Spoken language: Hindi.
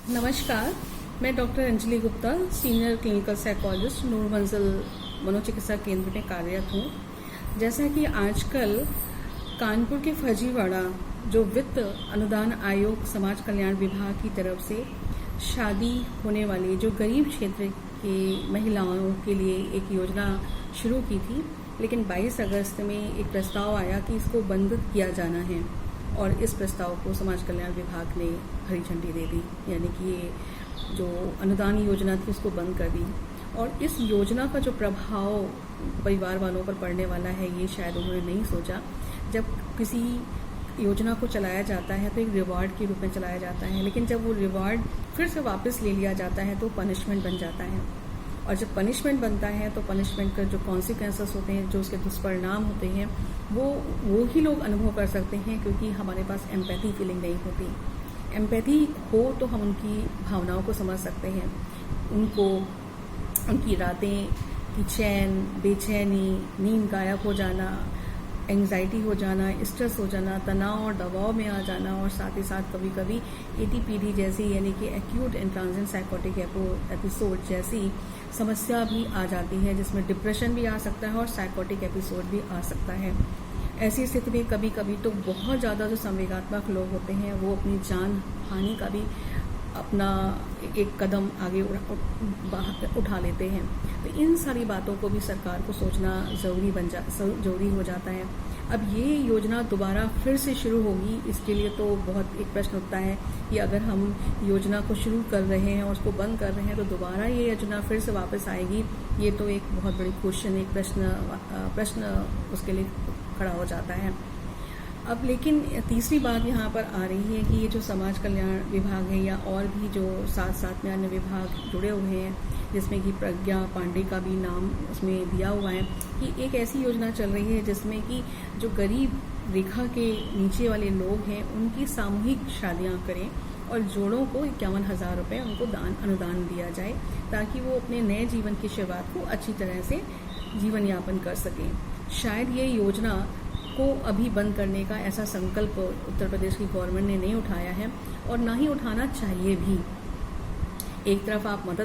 नमस्कार, मैं doctor Anjali Gupta, senior clinical psychologist, Noor Manzil मनोचिकित्सा केंद्र में कार्यरत हूँ। जैसा कि आजकल कानपुर के फर्जीवाड़ा जो वित्त अनुदान आयोग समाज कल्याण विभाग की तरफ से शादी होने वाली जो गरीब क्षेत्र की महिलाओं के लिए एक योजना शुरू की थी, लेकिन 22 अगस्त में एक प्रस्ताव आया कि इसको बंद किया जाना है और इस प्रस्ताव को समाज कल्याण विभाग ने हरी झंडी दे दी, यानी कि ये जो अनुदान योजना थी उसको बंद कर दी। और इस योजना का जो प्रभाव परिवार वालों पर पड़ने वाला है ये शायद उन्होंने नहीं सोचा। जब किसी योजना को चलाया जाता है तो एक रिवार्ड के रूप में चलाया जाता है, लेकिन जब वो रिवार्ड फिर से वापस ले लिया जाता है तो पनिशमेंट बन जाता है। और जब पनिशमेंट बनता है तो पनिशमेंट का जो कॉन्सिक्वेंसेस होते हैं, जो उसके दुष्परिणाम होते हैं, वो ही लोग अनुभव कर सकते हैं, क्योंकि हमारे पास एम्पैथी फीलिंग नहीं होती। एम्पैथी हो तो हम उनकी भावनाओं को समझ सकते हैं, उनकी रातें की चैन, बेचैनी, नींद गायब हो जाना, एंग्जाइटी हो जाना, स्ट्रेस हो जाना, तनाव और दबाव में आ जाना, और साथ ही साथ कभी कभी एटीपीडी जैसी यानी कि acute and transient psychotic episode जैसी समस्या भी आ जाती है, जिसमें डिप्रेशन भी आ सकता है और साइकोटिक एपिसोड भी आ सकता है। ऐसी स्थिति में कभी कभी तो बहुत ज़्यादा जो संवेगात्मक लोग होते हैं वो अपनी जान हानि का भी अपना एक कदम आगे उठा लेते हैं। तो इन सारी बातों को भी सरकार को सोचना जरूरी हो जाता है। अब ये योजना दोबारा फिर से शुरू होगी, इसके लिए तो बहुत एक प्रश्न उठता है कि अगर हम योजना को शुरू कर रहे हैं और उसको बंद कर रहे हैं तो दोबारा ये योजना फिर से वापस आएगी, ये तो एक बहुत बड़ी क्वेश्चन, एक प्रश्न उसके लिए खड़ा हो जाता है। अब लेकिन तीसरी बात यहाँ पर आ रही है कि ये जो समाज कल्याण विभाग है या और भी जो साथ में अन्य विभाग जुड़े हुए हैं, जिसमें कि प्रज्ञा पांडे का भी नाम उसमें दिया हुआ है, कि एक ऐसी योजना चल रही है जिसमें कि जो गरीब रेखा के नीचे वाले लोग हैं उनकी सामूहिक शादियाँ करें और जोड़ों को 51,000 रुपये उनको अनुदान दिया जाए, ताकि वो अपने नए जीवन की शुरुआत को अच्छी तरह से जीवन यापन कर सकें। शायद ये योजना को अभी बंद करने का ऐसा संकल्प उत्तर प्रदेश की गवर्नमेंट ने नहीं उठाया है और ना ही उठाना चाहिए भी। एक तरफ आप मदद